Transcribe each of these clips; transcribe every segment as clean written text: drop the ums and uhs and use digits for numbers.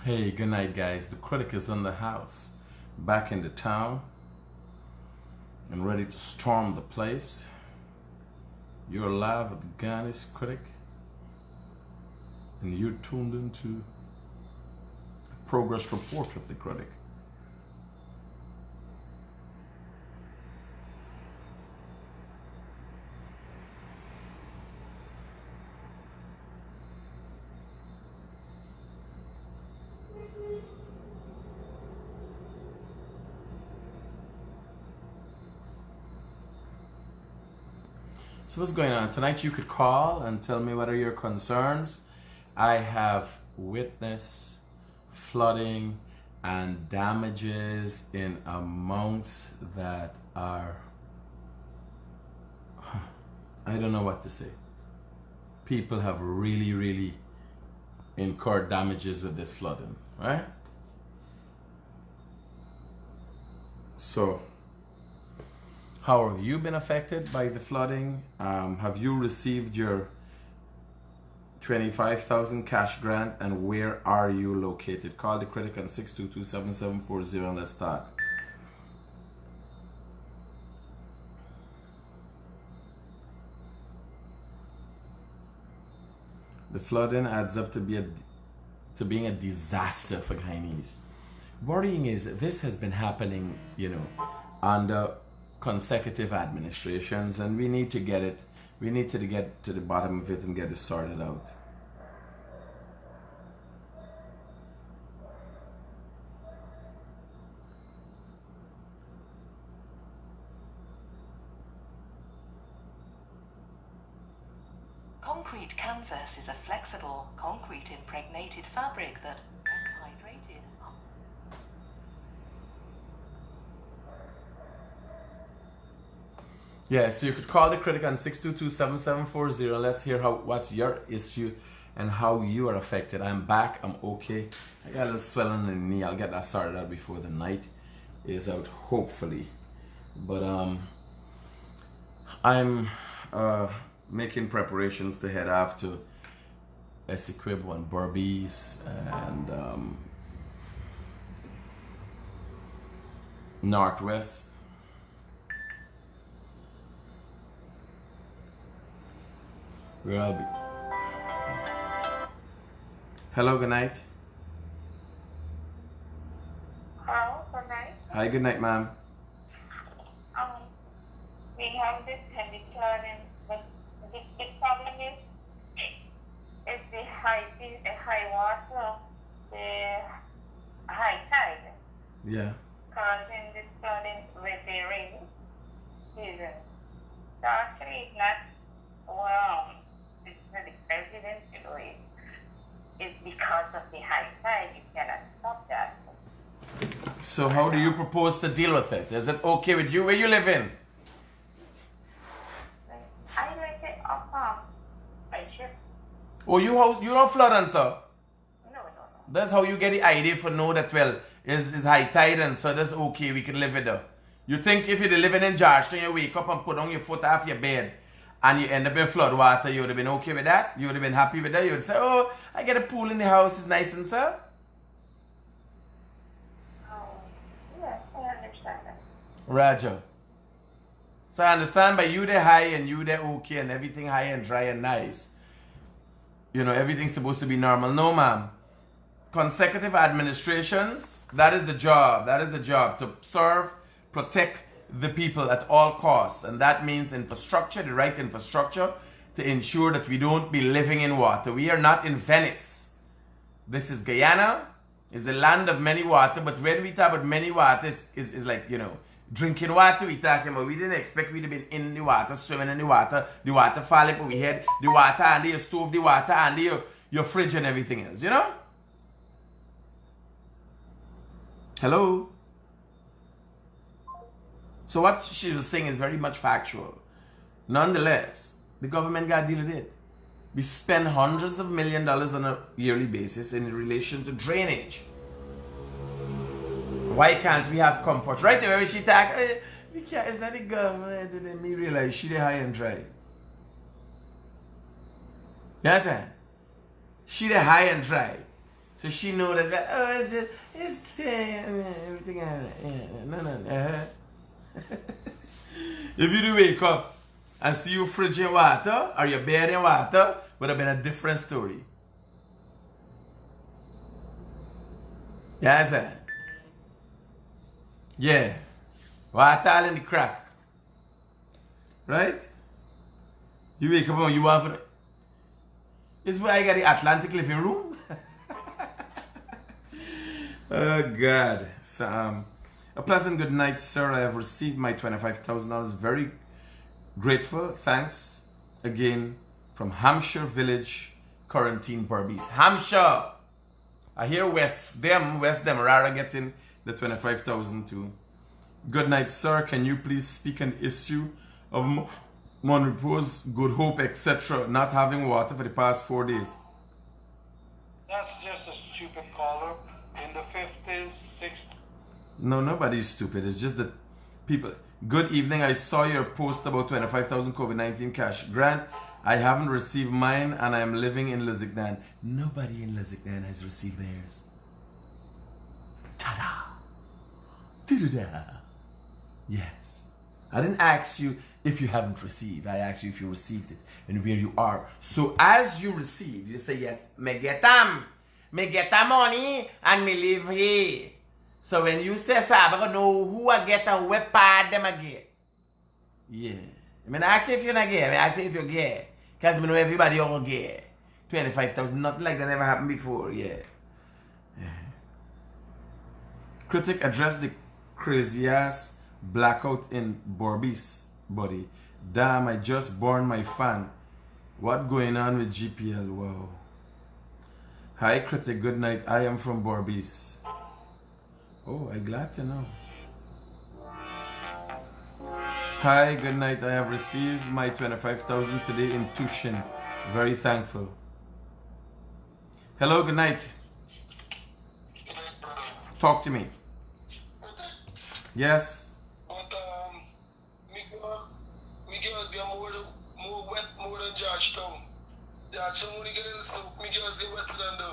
Hey, good night, guys. The Critic is in the house, back in the town, and ready to storm the place. You're live with the Ghana's Critic, and you're tuned into the progress report of the Critic. So what's going on? Tonight you could call and tell me what are your concerns. I have witnessed flooding and damages in amounts that are, I don't know what to say. People have really incurred damages with this flooding, right? So, how have you been affected by the flooding? Have you received your 25,000 cash grant, and where are you located? Call the Critic on 622-7740 and let's start. The flooding adds up to being a disaster for Guyanese. Worrying is this has been happening, under consecutive administrations, and we need to get to the bottom of it and get it sorted out. Concrete canvas is a flexible, concrete impregnated fabric that, once hydrated, Yeah, so you could call the Critic on 622-7740 and let's hear what's your issue and how you are affected. I'm back, I'm okay. I got a little swelling in the knee. I'll get that sorted out before the night is out, hopefully. But I'm making preparations to head off to Essequibo and Berbice and Northwest. Where I'll be. Hello, good night. Hello, good night. Hi, good night, ma'am. We have this heavy flooding, but the big problem is the high water, the high tide, Yeah. causing this flooding with the rain season. So actually, it's not the president, it's because of the high tide. You cannot stop that. So how do you propose to deal with it? Is it okay with you? Where you live in? I like it up I should. Oh, you don't flood and so? No. That's how you get the idea for know that, well, is high tide and so that's okay, we can live it though. You think if you're living in Georgetown, you wake up and put on your foot off your bed and you end up in flood water, you would have been okay with that? You would have been happy with that? You would say, oh, I get a pool in the house, it's nice and so? Yes, I understand that. Roger. So I understand by you they're high and you they're okay and everything high and dry and nice. Everything's supposed to be normal. No, ma'am. Consecutive administrations, that is the job. That is the job, to serve, protect the people at all costs. And that means infrastructure, the right infrastructure, to ensure that we don't be living in water. We are not in Venice. This is Guyana. It's the land of many water. But when we talk about many water, is like, drinking water we talking about. We didn't expect we to be in the water, swimming in the water falling over we head, the water under your stove, the water under your fridge and everything else, Hello? So what she was saying is very much factual. Nonetheless, the government got to deal with it. We spend hundreds of millions of dollars on a yearly basis in relation to drainage. Why can't we have comfort? Right there, where she talk, we can't, it's not the government, and then me realize she high and dry. You understand? She high and dry. So she know that, oh, it's just, it's everything. No. If you do wake up and see you fridge in water or your bed in water, would have been a different story. Yeah, sir. Yeah. Water all in the crack. Right? You wake up and you want for the... This is where I got the Atlantic living room. Oh, God. So, a pleasant good night, sir. I have received my $25,000. Very grateful. Thanks again from Hampshire Village, Quarantine Barbies. Hampshire! I hear West them rara getting the 25,000 too. Good night, sir. Can you please speak on issue of Mon Repose, Good Hope, etc. not having water for the past 4 days? That's just a stupid caller. In the 50s, 60s. No, nobody's stupid. It's just that people... Good evening. I saw your post about 25,000 COVID-19 cash. Grant, I haven't received mine and I am living in Lusignan. Nobody in Lusignan has received theirs. Ta-da! Do-do-da! Yes. I didn't ask you if you haven't received. I asked you if you received it and where you are. So as you receive, you say, yes, me get the money and me live here. So when you say so, I don't know who I get and what part them I get. Yeah. I mean, I ask you if you're not gay. I ask you if you're gay. Because I know everybody all gay. 25,000, nothing like that never happened before. Yeah. Critic addressed the crazy ass blackout in Borby's body. Damn, I just born my fan. What going on with GPL? Wow. Hi, Critic. Good night. I am from Borby's. Oh, I'm glad to know. Hi, good night. I have received my 25,000 today in Tushin. Very thankful. Hello, good night. Talk to me. Yes. But me girls get more wet more than Georgetown. Georgetown when you get in the soup, me girls get wetter than them.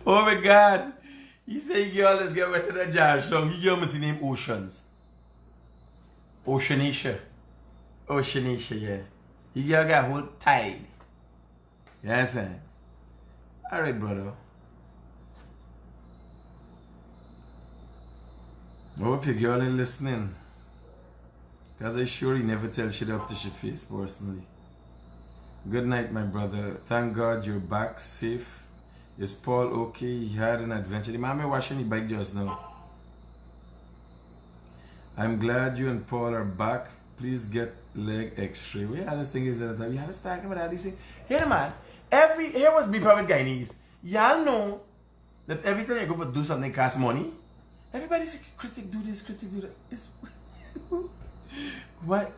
Oh my God. You say girls get wetter than Georgetown. You girl must name Oceans. Oceanisha. Oceanisha, yeah. You girl got a whole tide. You understand? Alright, brother. I hope your girl ain't listening. Because I sure he never tell shit up to your face personally. Good night, my brother. Thank God you're back safe. Is Paul okay? He had an adventure. The man washing the bike just now. I'm glad you and Paul are back. Please get leg x-ray. We had this thing is that we had to start talking about this thing. Here man, here was me private Guyanese. Y'all know that every time you go for do something costs money. Everybody say, Critic do this, Critic do that. It's what?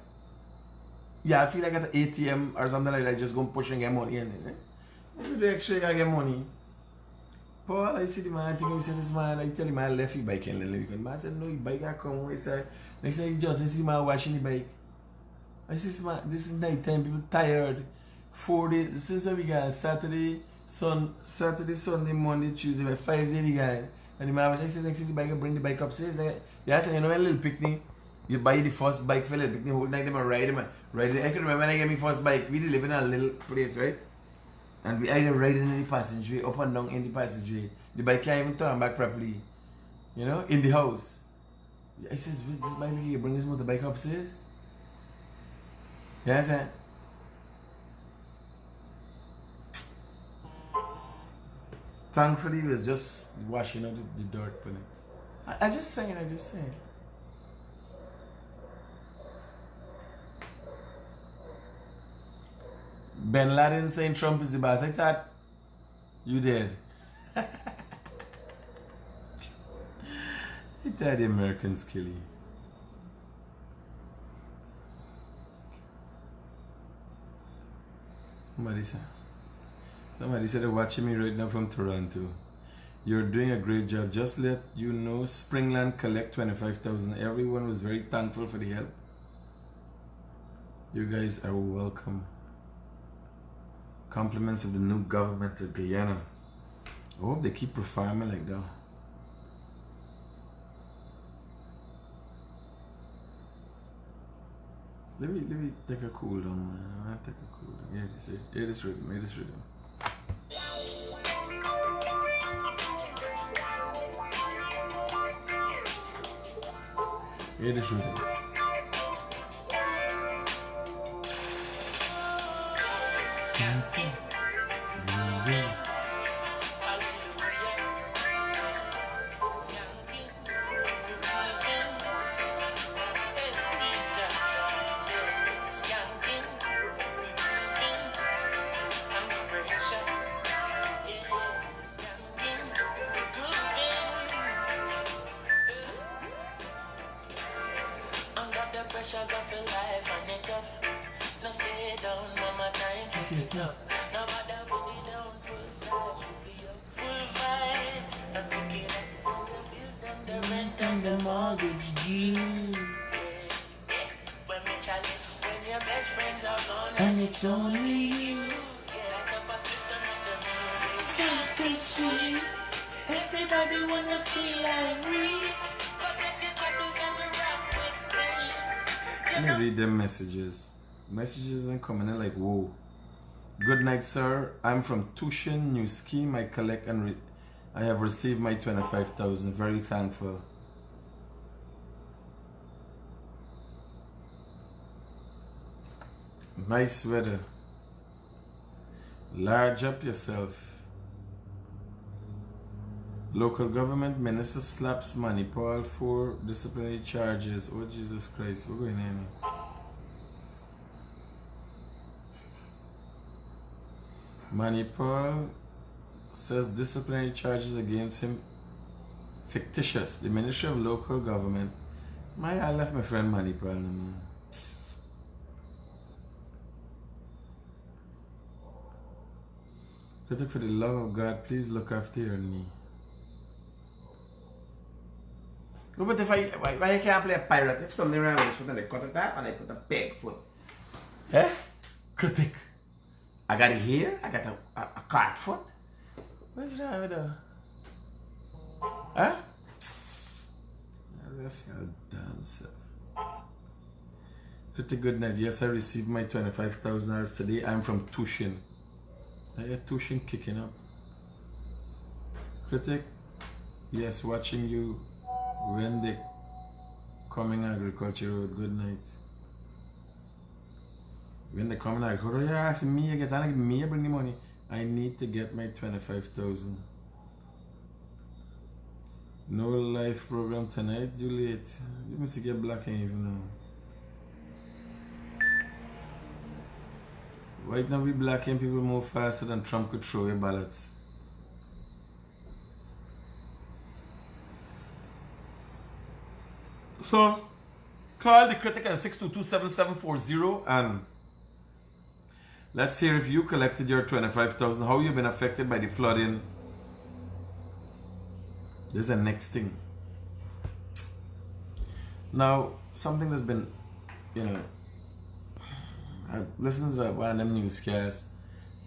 Yeah, I feel like at the ATM or something like that, just go and push and get money in it. You do x-ray, I get money. Paul, I see the man, I said this man, I tell him I left his bike in the weekend. Man said, no, your bike I come. I said, next time I see the man washing the bike. I said, man, this is night time, people tired. 4 days, since when we got Saturday, Sunday, Monday, Tuesday, like 5 days we got. And the man was, I said, next time the bike, I bring the bike upstairs. Like, yeah, I said, you know, a little picnic, you buy the first bike for a little picnic, whole night, them and ride them. I can remember when I get my first bike, we live in a little place, right? And we either riding in the passageway, up and down in the passageway. The bike can't even turn back properly. You know, in the house. I says, where's this bike? You bring this motorbike upstairs? Yeah, sir. Thankfully, he was just washing out the dirt. I just saying. Ben Laden saying Trump is the boss. I thought you did. I thought the Americans kill you. Somebody said they're watching me right now from Toronto. You're doing a great job. Just let you know, Springland collect 25,000. Everyone was very thankful for the help. You guys are welcome. Compliments of the new government of Guyana. I hope they keep performing like that. Let me take a cool down, man. I take a cool down. Hear this rhythm. Hear this rhythm. Scanty, moving. Pressures of your life and it tough. No stay down, mama time to get up. No matter what the down, full stars should be up. Full vibes, and pick it up. The bills, them, the rent and the mortgage due. When me chalice, when your best friends are gone and it's only you. Like up a split on the music. Scattered sweet. Everybody wanna feel like free. Forget your troubles and the rap with me. Let me read them messages. Messages ain't coming in like, whoa. Good night, sir. I'm from Tushin, new scheme. I collect and I have received my 25,000. Very thankful. Nice weather. Large up yourself. Local government minister slaps Manny Paul for disciplinary charges. Oh, Jesus Christ. We're going in. Manny Paul says disciplinary charges against him fictitious. The Ministry of Local Government. I left my friend Manny Paul. Man. Critic, for the love of God, please look after your knee. No, but if why you can't play a pirate? If something wrong with his foot and they cut it up and I put a peg foot. Eh? Critic. I got it here, I got a cart foot. What's wrong with that? Huh? That's your damn self. Critic, good night. Yes, I received my $25,000 today. I'm from Tushin. I hear Tushin kicking up. Critic, yes, watching you. When the coming agriculture road, good night. When the coming agriculture, you're asking me, you get on, me, bring the money. I need to get my 25,000. No live program tonight, you late. You must get black and even now. Right now we black and people move faster than Trump could throw away ballots. So, call the Critic at 622-7740 and let's hear if you collected your 25,000, how you've been affected by the flooding. This is the next thing. Now, something that's been, I listened to one of them newscasts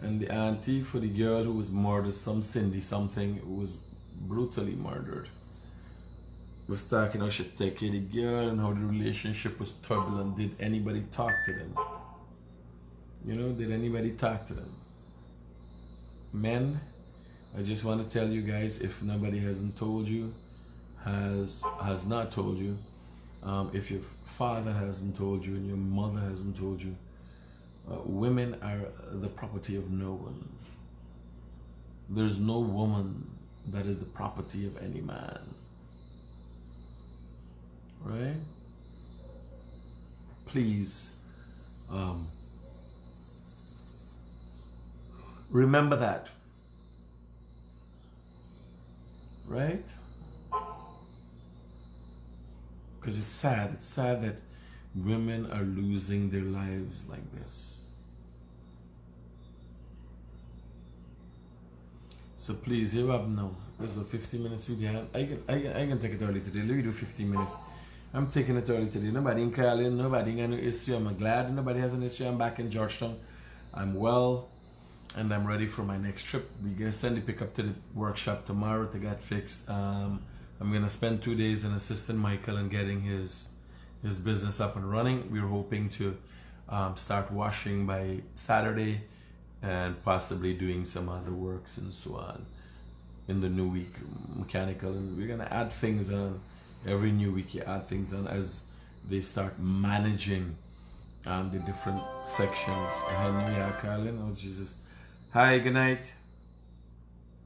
and the auntie for the girl who was murdered, some Cindy something, who was brutally murdered, was talking how she take care of the girl and how the relationship was turbulent. Did anybody talk to them? Did anybody talk to them? Men, I just want to tell you guys, if nobody hasn't told you, has not told you, if your father hasn't told you and your mother hasn't told you, women are the property of no one. There's no woman that is the property of any man. Right? Please remember that. Right? Because it's sad. It's sad that women are losing their lives like this. So please, here up now. This was 15 minutes video. I can take it early today. Let me do 15 minutes. I'm taking it early today. Nobody in calling, nobody got no issue. I'm glad nobody has an issue. I'm back in Georgetown. I'm well. and I'm ready for my next trip. We're gonna send the pickup to the workshop tomorrow to get fixed. I'm gonna spend 2 days and assisting Michael and getting his business up and running. We're hoping to start washing by Saturday and possibly doing some other works and so on in the new week, mechanical, and we're gonna add things on. Every new week you add things on as they start managing the different sections. Hallelujah, Carlin. Oh Jesus. Hi, good night.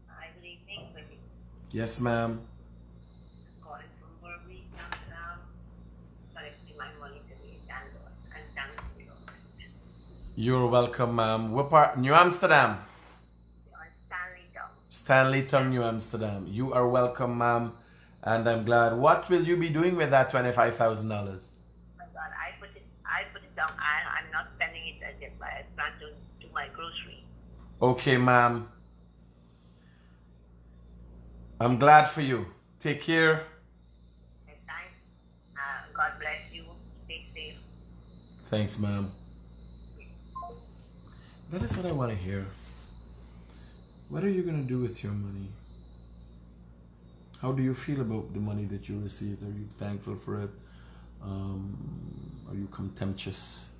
Hi, good evening, Critic. Yes, ma'am. Calling from Burberry, Amsterdam. Collecting my money today, thank God. And thanks for your message. You're welcome, ma'am. What part? New Amsterdam. On Stanley Town. Stanleyton, New Amsterdam. You are welcome, ma'am. And I'm glad. What will you be doing with that $25,000? My God, I put it down. I'm not spending it as if I plan to do my grocery. Okay, ma'am. I'm glad for you. Take care. Next time, God bless you. Stay safe. Thanks, ma'am. That is what I want to hear. What are you going to do with your money? How do you feel about the money that you received? Are you thankful for it? Are you contemptuous?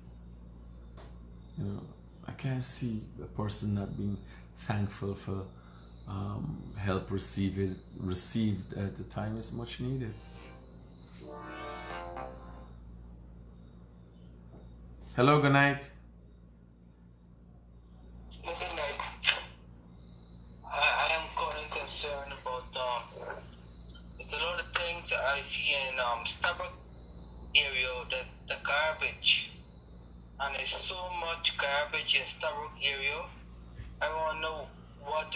You know, I can't see a person not being thankful for help received at the time is much needed. Hello, good night. Good night. I am calling concerned about there's a lot of things that I see in Starbucks area, the garbage, and there's so much garbage in Starbucks area. I want to know what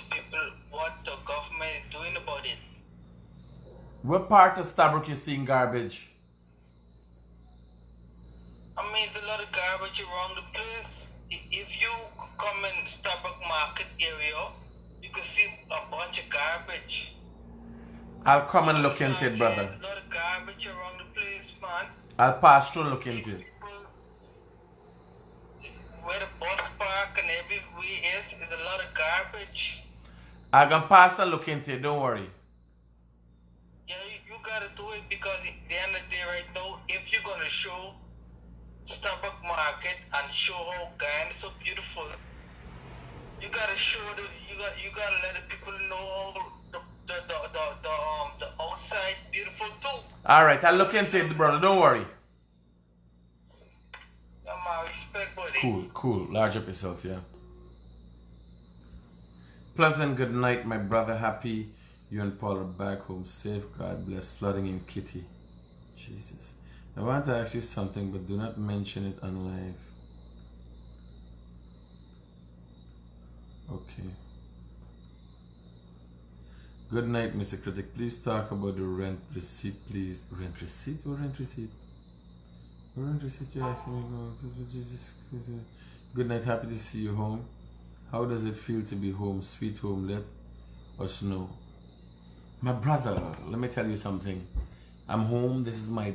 the government is doing about it. What part of Stabrook you seeing garbage? I mean, there's a lot of garbage around the place. If you come in Starbucks Market area, you can see a bunch of garbage. I'll come and look into it, brother. There's a lot of garbage around the place, man. I'll pass through and look into it. Where the bus park and everywhere is a lot of garbage. I'm gonna pass and look into it, don't worry. Yeah, you gotta do it because at the end of the day right now, if you're gonna show Starbucks Market and show how Guyana is so beautiful, you gotta show you gotta let the people know the outside beautiful too. Alright, I'll look into it, brother, don't worry. Yeah, my respect, buddy. Cool. Large up yourself, yeah. Pleasant good night, my brother. Happy you and Paul are back home safe. God bless. Flooding in Kitty. Jesus. I want to ask you something, but do not mention it on live. Okay. Good night, Mr. Critic. Please talk about the rent receipt, please. Rent receipt? What rent receipt? What rent receipt you asking me? Good night. Happy to see you home. How does it feel to be home? Sweet home, let us know. My brother, let me tell you something. I'm home. This is my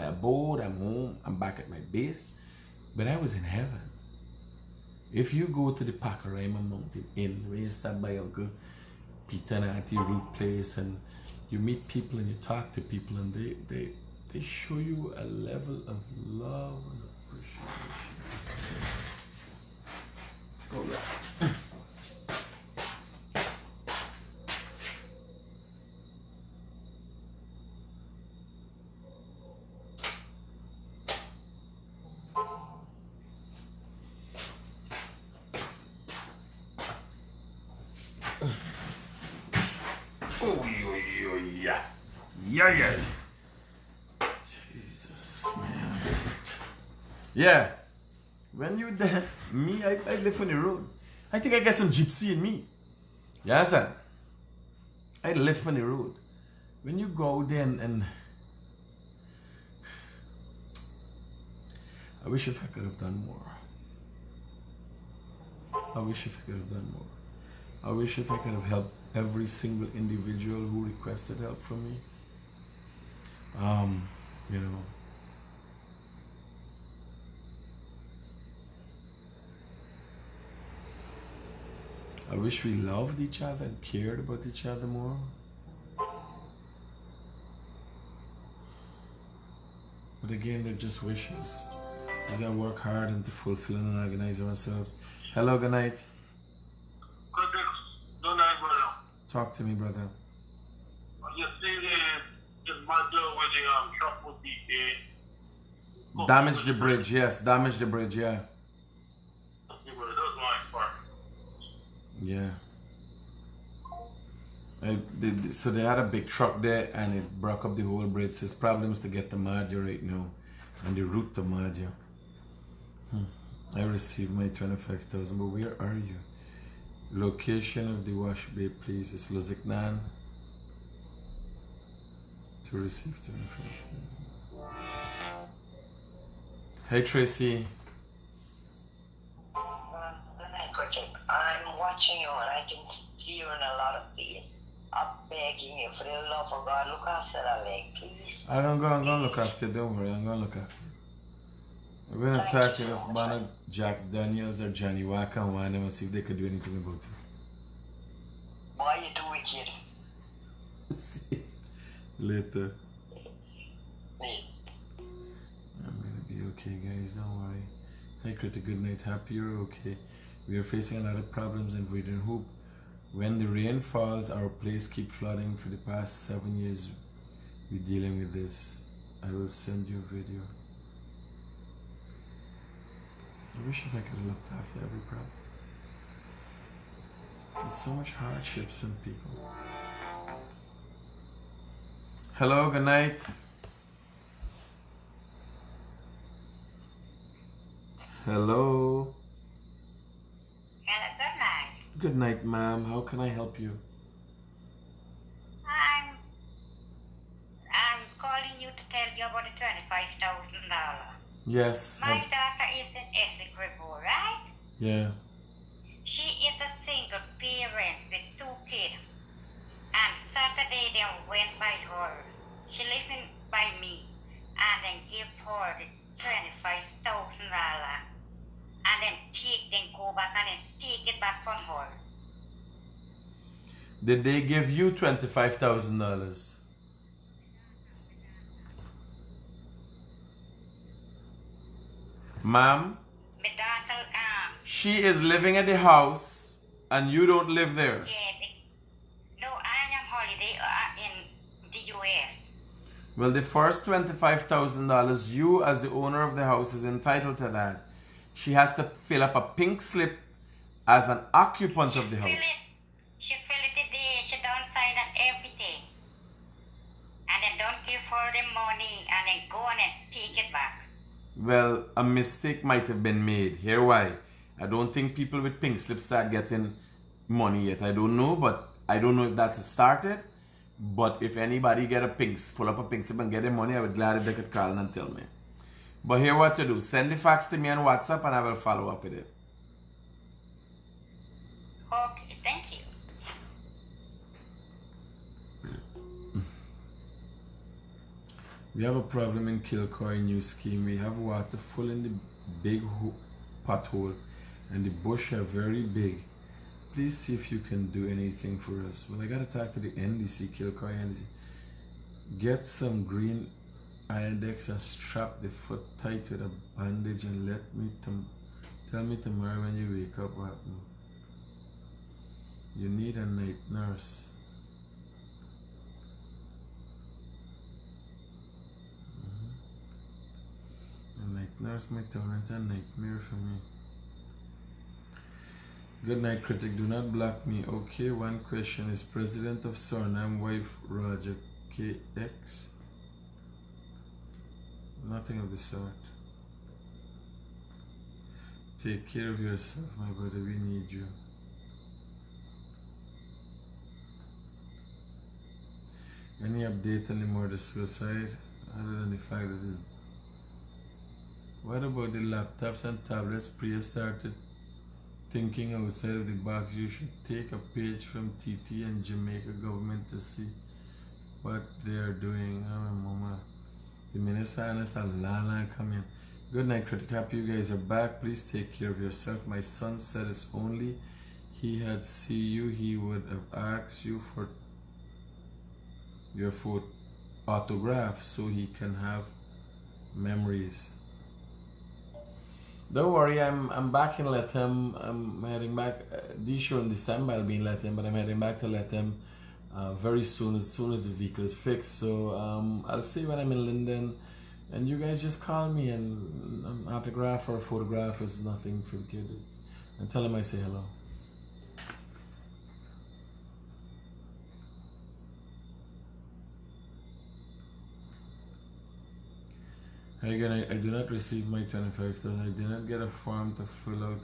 abode. I'm home. I'm back at my base. But I was in heaven. If you go to the Pakarima Mountain Inn, where you stop by Uncle Peter and Auntie Ruth place, and you meet people and you talk to people, and they show you a level of love and appreciation. Oh yeah. Yeah. Jesus, man. Yeah. When you there, me, I live on the road. I think I got some gypsy in me. You understand? I live on the road. When you go out there and I wish if I could have done more. I wish if I could have done more. I wish if I could have helped every single individual who requested help from me. You know. I wish we loved each other and cared about each other more. But again, they're just wishes. We gotta work hard and to fulfill and organize ourselves. Hello, good night. Good night, brother. Talk to me, brother. You see the matter with the truck with the Damage the bridge, yes. Damage the bridge, yeah. That's my part. Yeah. So they had a big truck there and it broke up the whole bridge. So it's problems to get to Madja right now. And the route to Madja. I received my 25,000, but where are you? Location of the wash bay, please. It's Luziknan. To receive 25,000. Hey Tracy. Good night, Critic. I'm watching you and I can see you in a lot of pain. I'm begging you, for the love of God, look after that leg, please. I'm gonna look after you, don't worry, I'm gonna look after you. We're gonna talk to this man of Jack Daniels or Johnny Walker and one of them and see if they could do anything about it. Why you too wicked? See later. Me. I'm gonna be okay, guys, don't worry. Hey Critic, good night, happy you're okay. We are facing a lot of problems and we don't hope. When the rain falls, our place keep flooding. For the past 7 years, we're dealing with this. I will send you a video. I wish if I could have looked after every problem. There's so much hardships in people. Hello, good night. Hello. Hello, good night. Good night, ma'am. How can I help you? I'm calling you to tell you about the $25,000. Yes. My daughter is in Essex River, right? Yeah. She is a single parent with 2 kids. And Saturday they went by her. She living by me. And then give her the $25,000. And then go back and then take it back from her. Did they give you $25,000? Ma'am? My daughter, She is living at the house and you don't live there. no, I am holiday in the US. Well, the first $25,000, you as the owner of the house is entitled to that. She has to fill up a pink slip as an occupant of the house. She fill it today, she don't sign on everything. And then don't give her the money and then go on and take it back. Well, a mistake might have been made. Here why. I don't think people with pink slips start getting money yet. I don't know, but I don't know if that has started. But if anybody get full up a pink slip and get the money, I would glad if they could call and tell me. But here what to do. Send the fax to me on WhatsApp and I will follow up with it. Okay, thank you. We have a problem in Kilcoy new scheme. We have water full in the big pothole and the bush are very big. Please see if you can do anything for us. Well, I gotta talk to the NDC, Kilcoy NDC. Get some green Iodex and strap the foot tight with a bandage and tell me tomorrow when you wake up what happened. You need a night nurse. A night nurse might turn into a nightmare for me. Good night, Critic. Do not block me. Okay, one question. Is President of Suriname wife Roger KX? Nothing of the sort. Take care of yourself, my brother. We need you. Any update on the murder suicide? Other than the fact that it's... What about the laptops and tablets? Priya started thinking outside of the box. You should take a page from TT and Jamaica government to see what they are doing. Oh, mama. The minister and us are coming. Good night, Critic. Happy you guys are back. Please take care of yourself. My son said it's only he had see you, he would have asked you for your autograph so he can have memories. Don't worry, I'm back in Latham. I'm heading back. This show in December I'll be in Latham, but I'm heading back to Latham very soon as the vehicle is fixed. So I'll see when I'm in London, and you guys just call me, and an autograph or a photograph is nothing for the kid. And tell him I say hello. Again, I do not receive my 25,000. I did not get a form to fill out.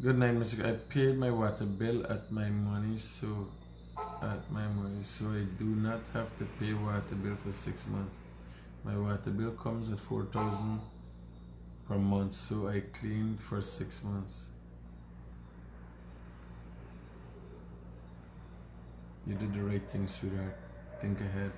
Good night, Mr. I paid my water bill at my money, so I do not have to pay water bill for 6 months. My water bill comes at 4,000 per month, so I cleaned for 6 months. You did the right thing, sweetheart. Think ahead.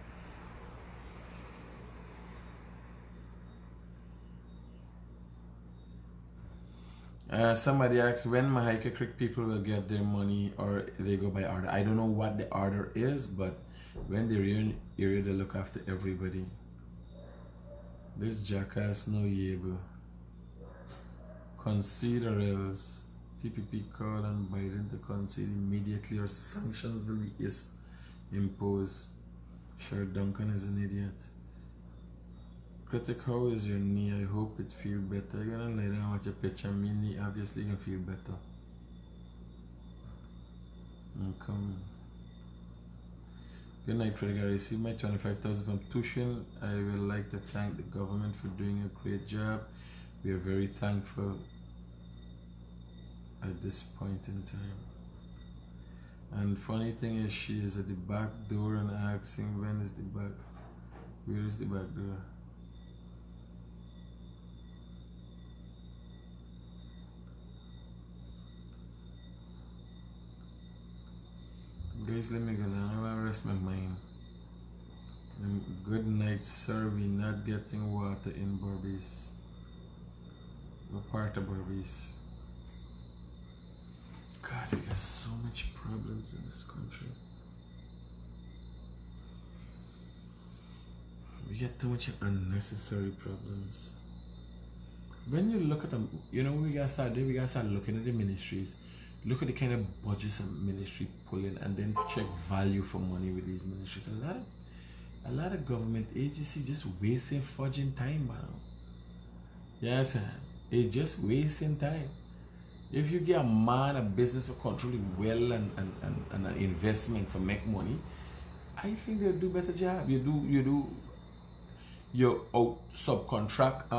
Somebody asked when Mahika Crick people will get their money, or they go by order. I don't know what the order is, but when they're in area, they look after everybody. This jackass no able. Consider else. PPP call on Biden to concede immediately, or sanctions will be imposed. Sure, Duncan is an idiot. Critic, how is your knee? I hope it feels better. You're gonna lay down and watch a picture of me knee. Obviously, you can feel better. Come. Good night, Critic. I received my 25,000 from tuition. I would like to thank the government for doing a great job. We are very thankful at this point in time. And funny thing is, she is at the back door and asking when is the back, where is the back door? Guys, let me go down. I want to rest my mind. And good night, sir. We're not getting water in Barbies. We're part of Barbies. God, we got so much problems in this country. We get too much unnecessary problems. When you look at them, you know what we gotta start doing? We gotta start looking at the ministries. Look at the kind of budgets a ministry pulling, and then check value for money with these ministries. A lot of government agencies just wasting fudging time, man. Yes, it's just wasting time. If you get a man a business for controlling well and an investment for make money, I think they'll do better job. You out subcontract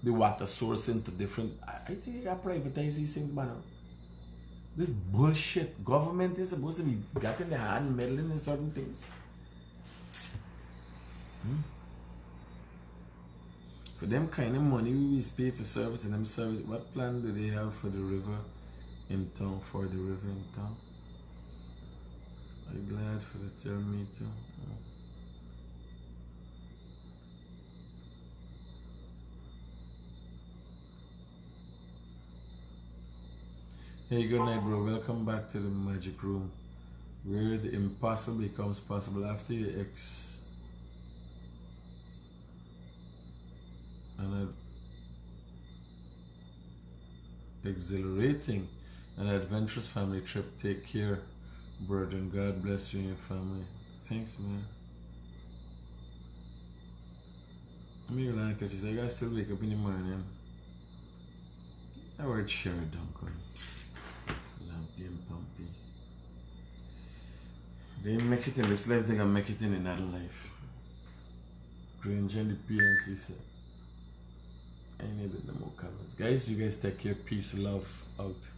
the water source into different. I think you gotta privatize these things, man. This bullshit government is supposed to be got in the hand meddling in certain things. For them kind of money we pay for service, and them service, what plan do they have for the river in town, I'm glad for the tell me too. Hey, good night, bro. Welcome back to the magic room, where the impossible becomes possible after you exhilarating and adventurous family trip. Take care, brother, and God bless you and your family. Thanks, man. I'm here like I gotta still wake up in the morning. I word share Duncan. Lampy and pumpy. They make it in this life, they can make it in another life. Grange and the PNC said. I need no more comments. Guys, you guys take care. Peace, love, out.